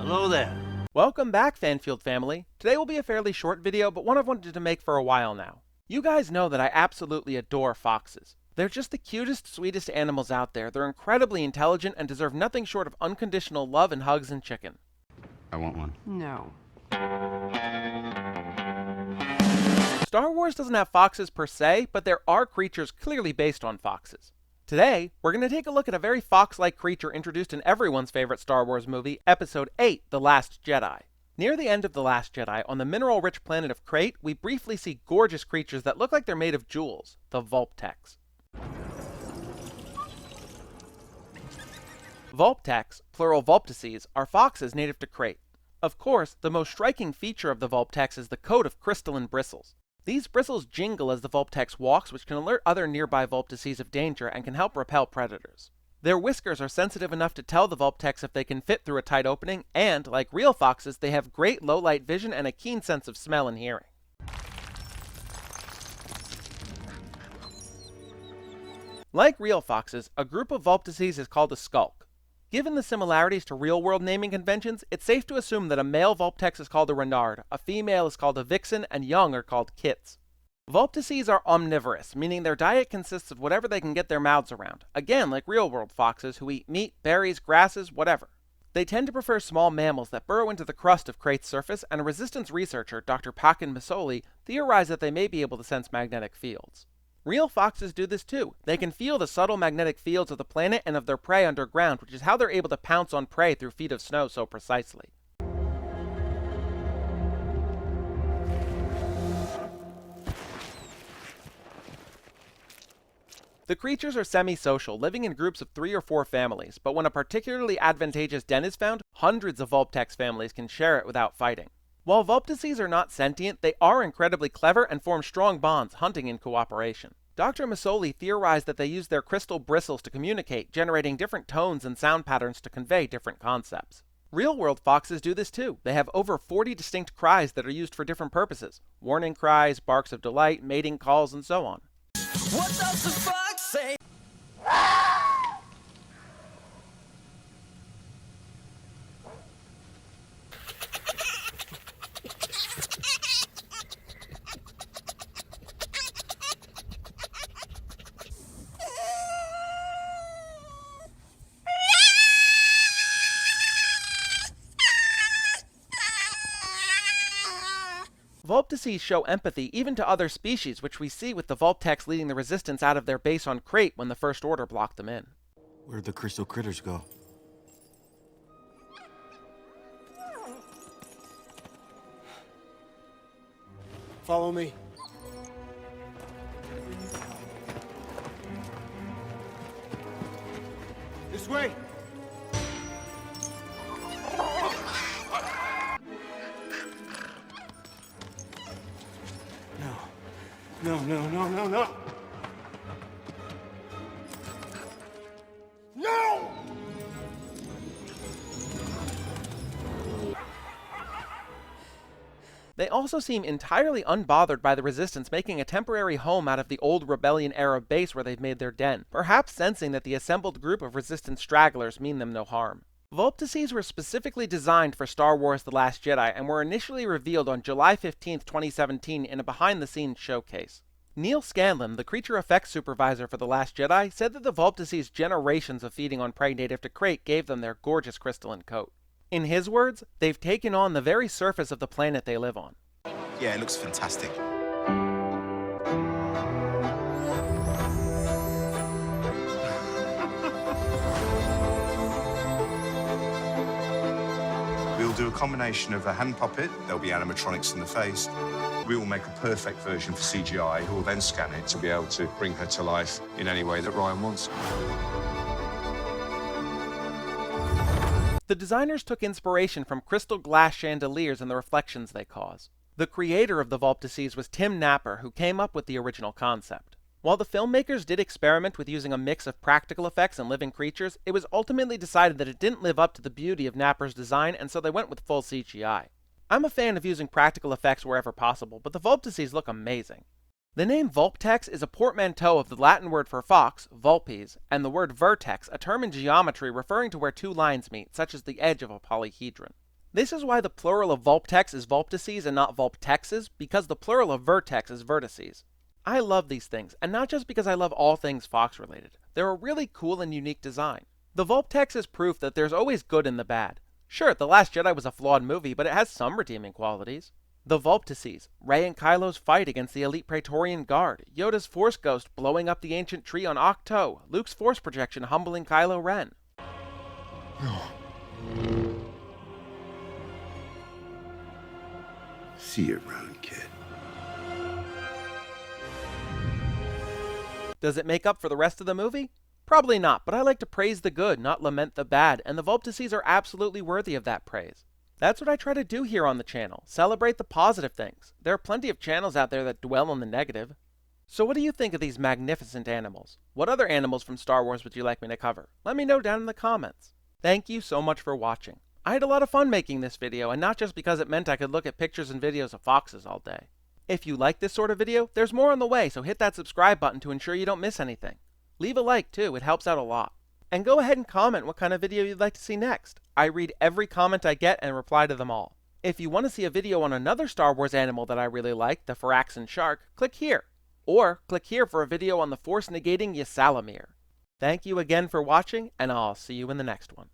Hello there. Welcome back, Fanfield family. Today will be a fairly short video, but one I've wanted to make for a while now. You guys know that I absolutely adore foxes. They're just the cutest, sweetest animals out there. They're incredibly intelligent and deserve nothing short of unconditional love and hugs and chicken. I want one. No. Star Wars doesn't have foxes per se, but there are creatures clearly based on foxes. Today, we're going to take a look at a very fox-like creature introduced in everyone's favorite Star Wars movie, Episode 8, The Last Jedi. Near the end of The Last Jedi, on the mineral-rich planet of Crate, we briefly see gorgeous creatures that look like they're made of jewels, the VULPTEX. VULPTEX, plural VULPTECES, are foxes native to Crate. Of course, the most striking feature of the VULPTEX is the coat of crystalline bristles. These bristles jingle as the VULPTEX walks, which can alert other nearby VULPTECES of danger and can help repel predators. Their whiskers are sensitive enough to tell the VULPTEX if they can fit through a tight opening, and, like real foxes, they have great low-light vision and a keen sense of smell and hearing. Like real foxes, a group of VULPTECES is called a skulk. Given the similarities to real-world naming conventions, it's safe to assume that a male VULPTEX is called a renard, a female is called a vixen, and young are called kits. VULPTECES are omnivorous, meaning their diet consists of whatever they can get their mouths around, again like real-world foxes who eat meat, berries, grasses, whatever. They tend to prefer small mammals that burrow into the crust of Crate's surface, and a resistance researcher, Dr. Pakin Masoli, theorized that they may be able to sense magnetic fields. Real foxes do this too. They can feel the subtle magnetic fields of the planet and of their prey underground, which is how they're able to pounce on prey through feet of snow so precisely. The creatures are semi-social, living in groups of 3 or 4 families, but when a particularly advantageous den is found, hundreds of VULPTEX families can share it without fighting. While VULPTECES are not sentient, they are incredibly clever and form strong bonds, hunting in cooperation. Dr. Masoli theorized that they use their crystal bristles to communicate, generating different tones and sound patterns to convey different concepts. Real-world foxes do this too. They have over 40 distinct cries that are used for different purposes: warning cries, barks of delight, mating calls, and so on. What does the fox say? VULPTECES show empathy even to other species, which we see with the VULPTEX leading the resistance out of their base on Crate when the First Order blocked them in. Where'd the crystal critters go? Follow me. This way! No. No! They also seem entirely unbothered by the resistance making a temporary home out of the old Rebellion-era base where they've made their den, perhaps sensing that the assembled group of resistance stragglers mean them no harm. VULPTECES were specifically designed for Star Wars The Last Jedi and were initially revealed on July 15, 2017 in a behind-the-scenes showcase. Neil Scanlon, the creature effects supervisor for The Last Jedi, said that the VULPTECES' generations of feeding on prey native to Crate gave them their gorgeous crystalline coat. In his words, they've taken on the very surface of the planet they live on. Yeah, it looks fantastic. We'll do a combination of a hand puppet, there'll be animatronics in the face. We will make a perfect version for CGI, who will then scan it to be able to bring her to life in any way that Ryan wants. The designers took inspiration from crystal glass chandeliers and the reflections they cause. The creator of the VULPTECES was Tim Napper, who came up with the original concept. While the filmmakers did experiment with using a mix of practical effects and living creatures, it was ultimately decided that it didn't live up to the beauty of Napper's design, and so they went with full CGI. I'm a fan of using practical effects wherever possible, but the VULPTECES look amazing. The name VULPTEX is a portmanteau of the Latin word for fox, vulpes, and the word vertex, a term in geometry referring to where two lines meet, such as the edge of a polyhedron. This is why the plural of VULPTEX is VULPTECES and not VULPTEXes, because the plural of VERTEX is VERTICES. I love these things, and not just because I love all things Fox related. They're a really cool and unique design. The VULPTEX is proof that there's always good in the bad. Sure, The Last Jedi was a flawed movie, but it has some redeeming qualities. The VULPTECES, Rey and Kylo's fight against the elite Praetorian Guard, Yoda's Force Ghost blowing up the ancient tree on Ahch-To, Luke's Force projection humbling Kylo Ren. See you around, kid. Does it make up for the rest of the movie? Probably not, but I like to praise the good, not lament the bad, and the VULPTECES are absolutely worthy of that praise. That's what I try to do here on the channel, celebrate the positive things. There are plenty of channels out there that dwell on the negative. So what do you think of these magnificent animals? What other animals from Star Wars would you like me to cover? Let me know down in the comments. Thank you so much for watching. I had a lot of fun making this video, and not just because it meant I could look at pictures and videos of foxes all day. If you like this sort of video, there's more on the way, so hit that subscribe button to ensure you don't miss anything. Leave a like too, it helps out a lot. And go ahead and comment what kind of video you'd like to see next. I read every comment I get and reply to them all. If you want to see a video on another Star Wars animal that I really like, the Firaxan shark, click here. Or click here for a video on the Force negating Ysalamir. Thank you again for watching, and I'll see you in the next one.